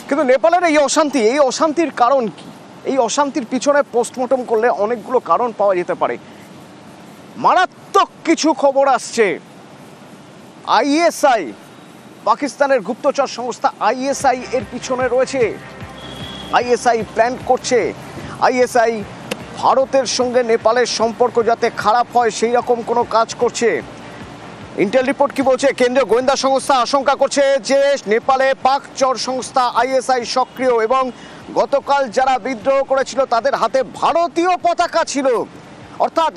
কিন্তু নেপালের এই অশান্তির কারণ কি? এই অশান্তির পিছনে পোস্টমর্টম করলে অনেকগুলো কারণ পাওয়া যেতে পারে। মারাত্মক কিছু খবর আসছে। আইএসআই, পাকিস্তানের গুপ্তচর সংস্থা আইএসআই এর পিছনে রয়েছে। আইএসআই প্ল্যান করছে। আইএসআই ভারতের সঙ্গে নেপালের সম্পর্ক যাতে খারাপ হয় সেই রকম কোনো কাজ করছে। ইন্টেল রিপোর্ট কি বলছে? কেন্দ্রীয় গোয়েন্দা সংস্থা আশঙ্কা করছে যে নেপালে পাক চর সংস্থা আইএসআই সক্রিয় এবং গতকাল যারা বিদ্রোহ করেছিল তাদের হাতে ভারতীয় পতাকা ছিল। অর্থাৎ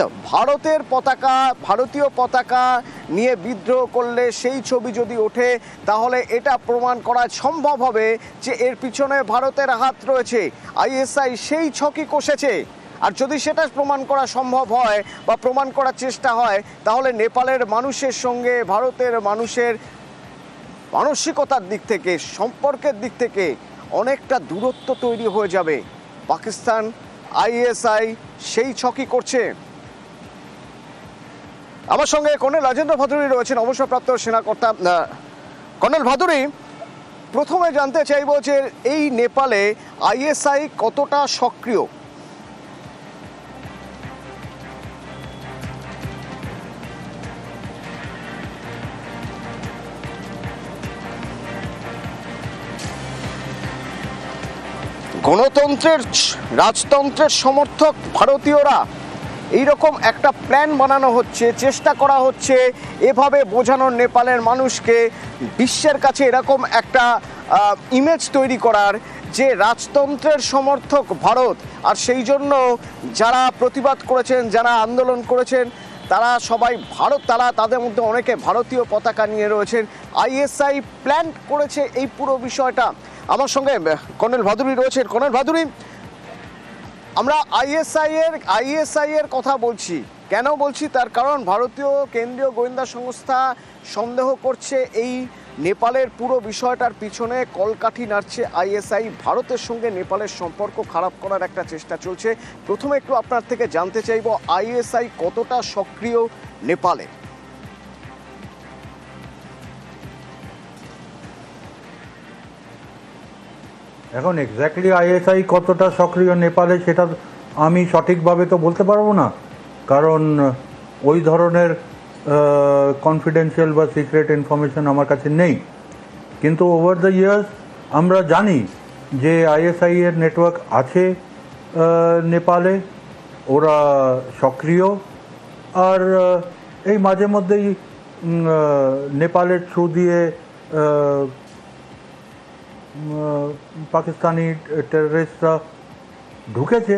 ভারতীয় পতাকা নিয়ে বিদ্রোহ করলে সেই ছবি যদি ওঠে তাহলে এটা প্রমাণ করা সম্ভব হবে যে এর পিছনে ভারতের হাত রয়েছে। আইএসআই সেই ছকই কষেছে। আর যদি সেটা প্রমাণ করা সম্ভব হয় বা প্রমাণ করার চেষ্টা হয় তাহলে নেপালের মানুষের সঙ্গে ভারতের মানুষের মানসিকতার দিক থেকে, সম্পর্কের দিক থেকে অনেকটা দূরত্ব তৈরি হয়ে যাবে। পাকিস্তান, আইএসআই সেই ছকই করছে। আমার সঙ্গে কর্নেল রাজেন্দ্র ভাদুরী রয়েছেন, অবসরপ্রাপ্ত সেনাকর্তা। কর্নেল ভাদুরী, প্রথমে জানতে চাইব যে এই নেপালে আইএসআই কতটা সক্রিয়? রাজতন্ত্রের সমর্থক ভারতীয়রা এইরকম একটা প্ল্যান বানানো হচ্ছে, চেষ্টা করা হচ্ছে এভাবে বোঝানোর নেপালের মানুষকে, বিশ্বের কাছে এরকম একটা ইমেজ তৈরি করার যে রাজতন্ত্রের সমর্থক ভারত। আর সেই জন্য যারা প্রতিবাদ করেছেন, যারা আন্দোলন করেছেন তারা সবাই তাদের মধ্যে অনেকে ভারতীয় পতাকা নিয়ে রয়েছেন। আইএসআই প্ল্যান করেছে এই পুরো বিষয়টা। আমার সঙ্গে কর্নেল ভাদুরী রয়েছেন। কর্নেল ভাদুরী, আমরা আইএসআই এর কথা বলছি, কেন বলছি তার কারণ ভারতীয় কেন্দ্রীয় গোয়েন্দা সংস্থা সন্দেহ করছে এই নেপালের পুরো বিষয়টার পিছনে কলকাঠি নাড়ছে আইএসআই। ভারতের সঙ্গে নেপালের সম্পর্ক খারাপ করার একটা চেষ্টা চলছে। প্রথমে একটু আপনার থেকে জানতে চাইব আইএসআই কতটা সক্রিয় নেপালে? এখন এক্স্যাক্টলি আইএসআই কতটা সক্রিয় নেপালে সেটা আমি সঠিকভাবে তো বলতে পারবো না, কারণ ওই ধরনের কনফিডেন্সিয়াল বা সিক্রেট ইনফরমেশন আমার কাছে নেই। কিন্তু ওভার দ্য ইয়ার্স আমরা জানি যে আইএসআই এর নেটওয়ার্ক আছে নেপালে, ওরা সক্রিয়। আর এই মাঝে মধ্যেই নেপালের থ্রু দিয়ে পাকিস্তানি টেররিস্টরা ঢুকেছে।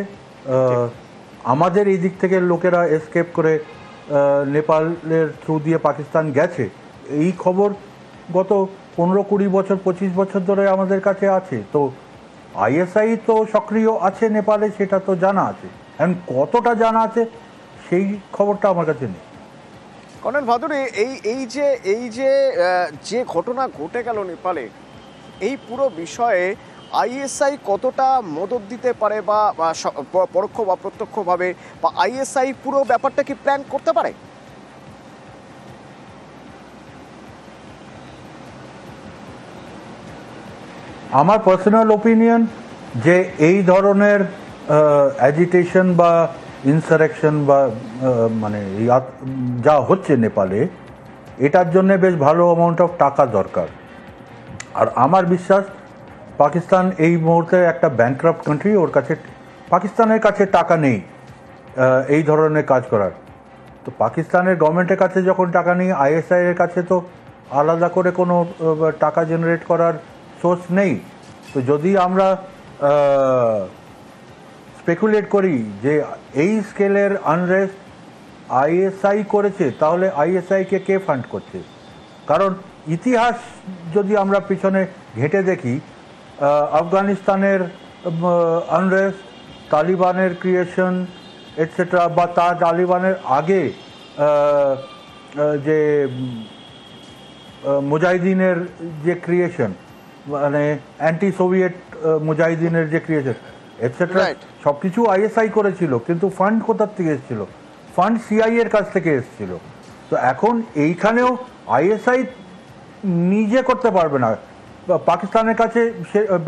আমাদের এই দিক থেকে লোকেরা এসকেপ করে নেপালের থ্রু দিয়ে পাকিস্তান গেছে, এই খবর গত 15-20 বছর 25 বছর ধরে আমাদের কাছে আছে। তো আইএসআই তো সক্রিয় আছে নেপালে, সেটা তো জানা আছে। এখন কতটা জানা আছে সেই খবরটা আমার কাছে নেই। কর্নেল ভাদুরী, এই যে ঘটনা ঘটে গেল নেপালে, এই পুরো বিষয়ে আইএসআই কতটা মদত দিতে পারে বা পরোক্ষ বা প্রত্যক্ষভাবে, বা আইএসআই পুরো ব্যাপারটা কি প্ল্যান করতে পারে? আমার পার্সোনাল ওপিনিয়ন যে এই ধরনের অ্যাজিটেশন বা ইনসারেকশন বা মানে যা হচ্ছে নেপালে, এটার জন্য বেশ ভালো অ্যামাউন্ট অফ টাকা দরকার। আর আমার বিশ্বাস পাকিস্তান এই মুহূর্তে একটা ব্যাংক্রাফট কান্ট্রি, পাকিস্তানের কাছে টাকা নেই এই ধরনের কাজ করার। তো পাকিস্তানের গভর্নমেন্টের কাছে যখন টাকা নেই, আইএসআই এর কাছে তো আলাদা করে কোনো টাকা জেনারেট করার সোর্স নেই। তো যদি আমরা স্পেকুলেট করি যে এই স্কেলের আনরেস্ট আইএসআই করেছে, তাহলে আইএসআইকে কে ফান্ড করছে? কারণ ইতিহাস যদি আমরা পিছনে ঘেঁটে দেখি, আফগানিস্তানের আনরেস্ট, তালিবানের ক্রিয়েশন এটসেট্রা, বা তালিবানের আগে যে মুজাহিদিনের যে ক্রিয়েশন, মানে অ্যান্টি সোভিয়েত মুজাহিদিনের যে ক্রিয়েশন এটসেট্রা, সব কিছু আইএসআই করেছিল। কিন্তু ফান্ড কোথার থেকে এসেছিল? ফান্ড সিআই এর কাছ থেকে এসেছিল। তো এখন এইখানেও আইএসআই নিজে করতে পারবে না, পাকিস্তানের কাছে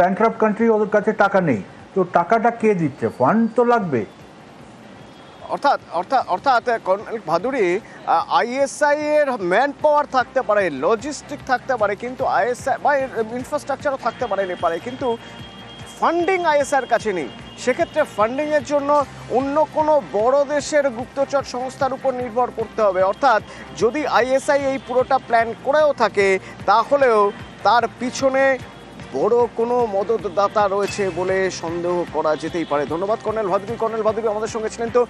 ব্যাংকরাপ্ট কান্ট্রি, ওদের কাছে টাকা নেই, তো টাকাটা কে দিচ্ছে? ফান্ড তো লাগবে। অর্থাৎ অর্থাৎ অর্থাৎ কর্নেল ভাদুড়ি, আইএসআই এর ম্যান পাওয়ার থাকতে পারে, লজিস্টিক থাকতে পারে, কিন্তু আইএসআই বা ইনফ্রাস্ট্রাকচারও থাকতে পারে নেপালে, কিন্তু ফান্ডিং আইএসআইয়ের কাছে নেই। সেক্ষেত্রে ফান্ডিংয়ের জন্য অন্য কোনো বড় দেশের গুপ্তচর সংস্থার উপর নির্ভর করতে হবে। অর্থাৎ যদি আইএসআই এই পুরোটা প্ল্যান করেও থাকে, তাহলেও তার পিছনে বড় কোনো মদতদাতা রয়েছে বলে সন্দেহ করা যেতেই পারে। ধন্যবাদ কর্নেল ভাদুড়ি। কর্নেল ভাদুড়ি আমাদের সঙ্গে ছিলেন। তো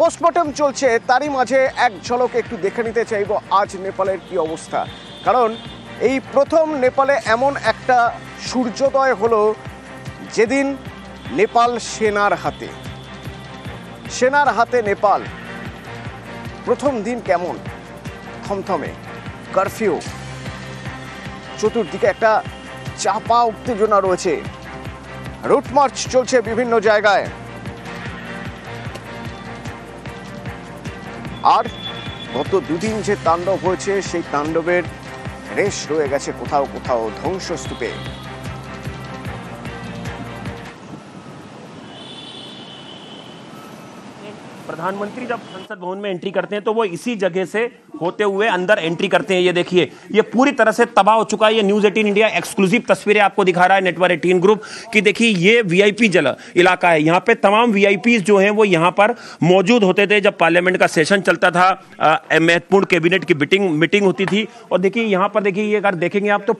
পোস্টমর্টম চলছে, তারই মাঝে এক ঝলক একটু দেখে নিতে চাইব আজ নেপালের কি অবস্থা। কারণ এই প্রথম নেপালে এমন একটা সূর্যোদয় হলো যেদিন নেপাল সেনার হাতে নেপাল। প্রথম দিন কেমন? থমথমে, কারফিউ, চতুর্দিকে একটা চাপা উত্তেজনা রয়েছে, রুট মার্চ চলছে বিভিন্ন জায়গায়। আর গত দুদিন যে তাণ্ডব হয়েছে, সেই তাণ্ডবের রেশ রয়ে গেছে কোথাও কোথাও ধ্বংসস্তূপে। प्रधानमंत्री जब संसद भवन में एंट्री करते हैं तो वो इसी जगह से होते हुए अंदर एंट्री करते हैं। ये देखिए, ये पूरी तरह से तबाह हो चुका है। ये न्यूज़ 18 इंडिया एक्सक्लूसिव तस्वीरें आपको दिखा रहा है नेटवर्क 18 ग्रुप की। देखिए, ये वीआईपी इलाका है। यहाँ पे तमाम वीआईपीज जो हैं वो यहाँ पर मौजूद होते थे जब पार्लियामेंट का सेशन चलता था, महत्वपूर्ण कैबिनेट की मीटिंग होती थी। और देखिए यहाँ पर, देखिए ये अगर देखेंगे आप तो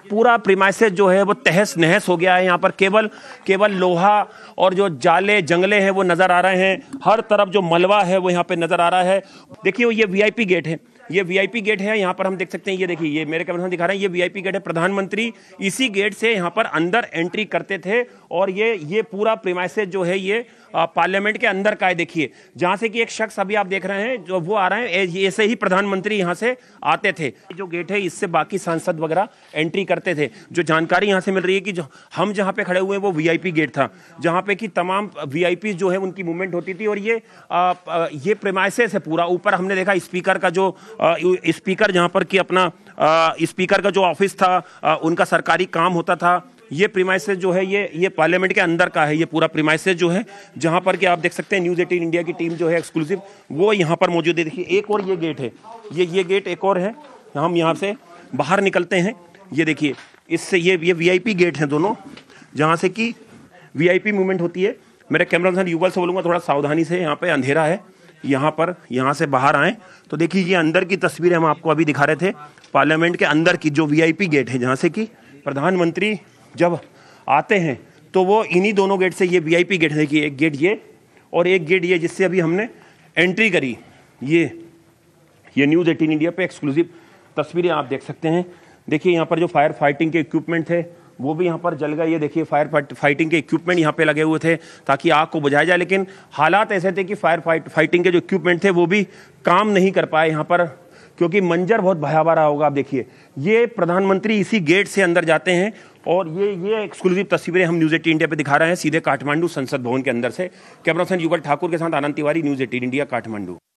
पूरा प्रीमाइसेस जो है वो तहस नहस हो गया है। यहाँ पर केवल लोहा और जो जंगले हैं वो नजर आ रहे हैं। हर तरफ जो मलबा है वो यहाँ पे नजर आ रहा है। देखिए, ये वीआईपी गेट है, ये वीआईपी गेट है। यहाँ पर हम देख सकते हैं, ये देखिए, ये मेरे कैमरे में दिखा रहे हैं, ये वीआईपी गेट है। प्रधानमंत्री इसी गेट से यहाँ पर अंदर एंट्री करते थे। और ये पूरा प्रीमाइसेस जो है ये पार्लियामेंट के अंदर का है। देखिए, जहां से कि एक शख्स अभी आप देख रहे हैं जो वो आ रहे हैं, ऐसे ही प्रधानमंत्री यहां से आते थे। जो गेट है, इससे बाकी सांसद वगैरह एंट्री करते थे। जो जानकारी यहां से मिल रही है कि जो हम जहां पे खड़े हुए हैं वो वीआईपी गेट था, जहां पे कि तमाम वीआईपी जो है उनकी मूवमेंट होती थी। और ये प्रीमाइसेस है पूरा। ऊपर हमने देखा स्पीकर का जो स्पीकर जहां पर कि अपना स्पीकर का जो ऑफिस था, उनका सरकारी काम होता था। ये प्रीमाइसेस जो है ये पार्लियामेंट के अंदर का है। ये पूरा प्रीमाइसेस जो है, जहां पर कि आप देख सकते हैं न्यूज़ 18 इंडिया की टीम जो है एक्सक्लूसिव, वो यहां पर मौजूद है। देखिए, एक और ये गेट है, ये गेट एक और है। हम यहां से बाहर निकलते हैं। ये देखिए, इससे ये वीआईपी गेट हैं दोनों, जहां से कि वीआईपी मूवमेंट होती है। मेरे कैमरामैन युगल से बोलूंगा थोड़ा सावधानी से, यहाँ पे अंधेरा है। यहाँ से बाहर आए तो देखिए, ये अंदर की तस्वीरें हम आपको अभी दिखा रहे थे। पार्लियामेंट के अंदर की जो वीआईपी गेट है, जहां से कि प्रधानमंत्री जब आते हैं तो वो इन्हीं दोनों गेट से, ये वीआईपी गेट, देखिए एक गेट ये और एक गेट ये, जिससे अभी हमने एंट्री करी। ये न्यूज़ 18 इंडिया पे एक्सक्लूसिव तस्वीरें आप देख सकते हैं। देखिए, यहाँ पर जो फायर फाइटिंग के इक्विपमेंट थे वो भी यहाँ पर जल गए। ये देखिए, फायर फाइटिंग के इक्विपमेंट यहाँ पे लगे हुए थे ताकि आग को बुझाया जाए, लेकिन हालात ऐसे थे कि फाइटिंग के जो इक्विपमेंट थे वो भी काम नहीं कर पाए यहाँ पर, क्योंकि मंजर बहुत भयावह रहा होगा। आप देखिए, ये प्रधानमंत्री इसी गेट से अंदर जाते हैं। और ये एक्सक्लूसिव तस्वीरें हम न्यूज़ 18 इंडिया पे दिखा रहे हैं सीधे काठमांडू संसद भवन के अंदर से। कैमरा पर्सन युगल ठाकुर के साथ आनंद तिवारी, न्यूज़ 18 इंडिया, काठमांडू।